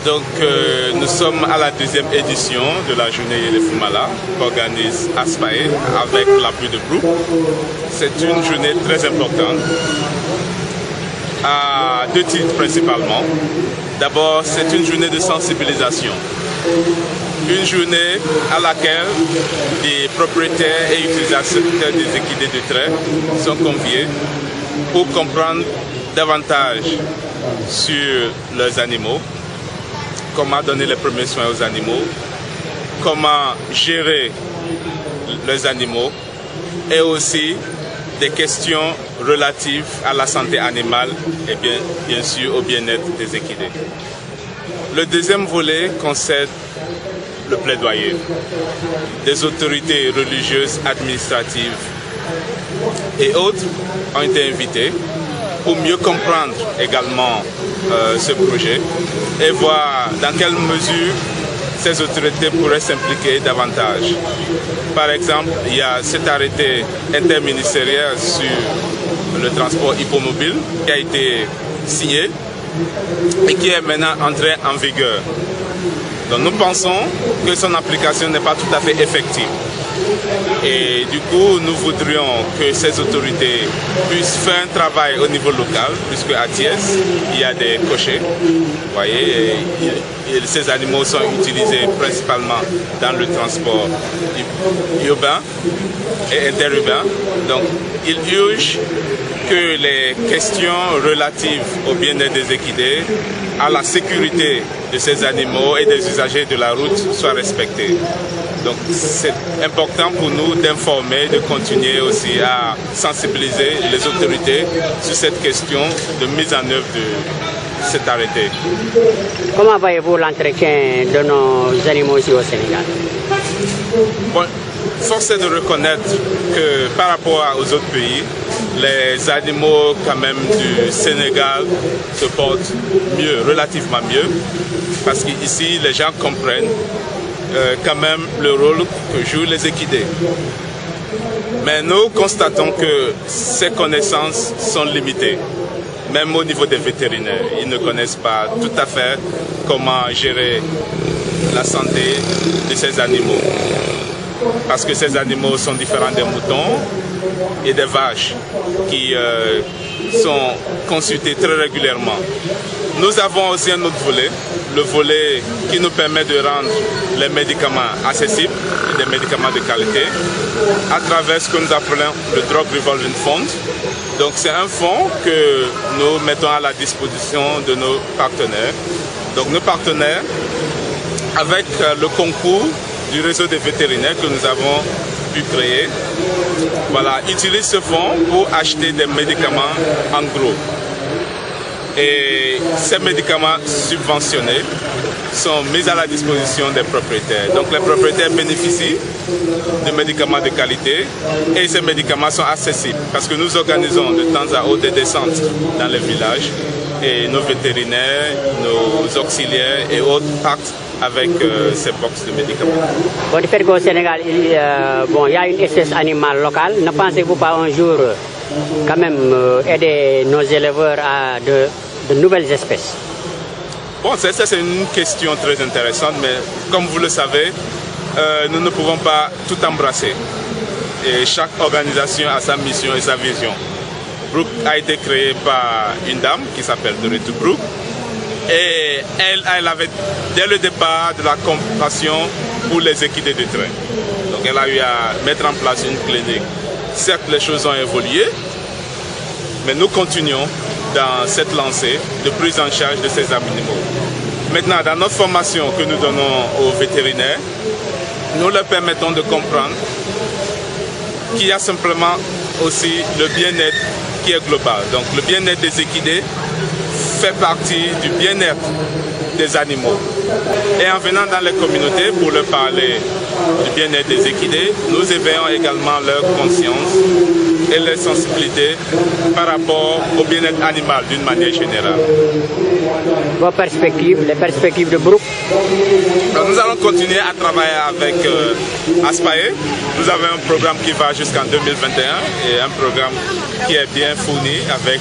Donc nous sommes à la deuxième édition de la journée Yele Fumala qu'organise ASPAE avec l'appui de Brooke. C'est une journée très importante à deux titres principalement. D'abord, c'est une journée de sensibilisation. Une journée à laquelle des propriétaires et utilisateurs des équidés de trait sont conviés pour comprendre davantage sur leurs animaux, comment donner les premiers soins aux animaux, comment gérer les animaux et aussi des questions relatives à la santé animale et bien sûr au bien-être des équidés. Le deuxième volet concerne le plaidoyer. Des autorités religieuses, administratives et autres ont été invitées pour mieux comprendre également ce projet et voir dans quelle mesure ces autorités pourraient s'impliquer davantage. Par exemple, il y a cet arrêté interministériel sur le transport hippomobile qui a été signé et qui est maintenant entré en vigueur. Donc nous pensons que son application n'est pas tout à fait effective. Et du coup, nous voudrions que ces autorités puissent faire un travail au niveau local, puisque à Thiès, il y a des cochers. Vous voyez, et ces animaux sont utilisés principalement dans le transport urbain et interurbain. Donc, il urge que les questions relatives au bien-être des équidés, à la sécurité de ces animaux et des usagers de la route soient respectées. Donc c'est important pour nous d'informer, de continuer aussi à sensibiliser les autorités sur cette question de mise en œuvre de cet arrêté. Comment voyez-vous l'entretien de nos animaux ici au Sénégal? Bon, force est de reconnaître que par rapport aux autres pays, les animaux quand même du Sénégal se portent mieux, relativement mieux, parce qu'ici les gens comprennent quand même le rôle que jouent les équidés. Mais nous constatons que ces connaissances sont limitées, même au niveau des vétérinaires. Ils ne connaissent pas tout à fait comment gérer la santé de ces animaux. Parce que ces animaux sont différents des moutons et des vaches qui sont consultés très régulièrement. Nous avons aussi un autre volet, le volet qui nous permet de rendre les médicaments accessibles, des médicaments de qualité, à travers ce que nous appelons le Drug Revolving Fund. Donc c'est un fonds que nous mettons à la disposition de nos partenaires. Donc nos partenaires, avec le concours du réseau des vétérinaires que nous avons pu créer, voilà, utilisent ce fonds pour acheter des médicaments en gros. Et ces médicaments subventionnés sont mis à la disposition des propriétaires. Donc les propriétaires bénéficient de médicaments de qualité et ces médicaments sont accessibles parce que nous organisons de temps à autre des descentes dans les villages et nos vétérinaires, nos auxiliaires et autres partent avec ces box de médicaments. Bon, du fait qu'au Sénégal, il y a une espèce animale locale, ne pensez-vous pas un jour quand même aider nos éleveurs à de nouvelles espèces? Bon, ça c'est une question très intéressante, mais comme vous le savez, nous ne pouvons pas tout embrasser. Et chaque organisation a sa mission et sa vision. Brooke a été créé par une dame qui s'appelle Dorothy Brooke. Et elle avait dès le départ de la compassion pour les équidés de trait. Donc elle a eu à mettre en place une clinique. Certes, les choses ont évolué, mais nous continuons dans cette lancée de prise en charge de ces animaux. Maintenant, dans notre formation que nous donnons aux vétérinaires, nous leur permettons de comprendre qu'il y a simplement aussi le bien-être qui est global. Donc le bien-être des équidés fait partie du bien-être des animaux. Et en venant dans les communautés pour leur parler du bien-être des équidés, nous éveillons également leur conscience et leur sensibilité par rapport au bien-être animal d'une manière générale. Vos perspectives, les perspectives de Brooke? Alors, nous allons continuer à travailler avec ASPAE. Nous avons un programme qui va jusqu'en 2021 et un programme qui est bien fourni avec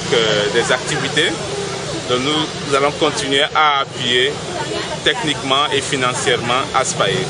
des activités. Donc nous allons continuer à appuyer techniquement et financièrement Aspae.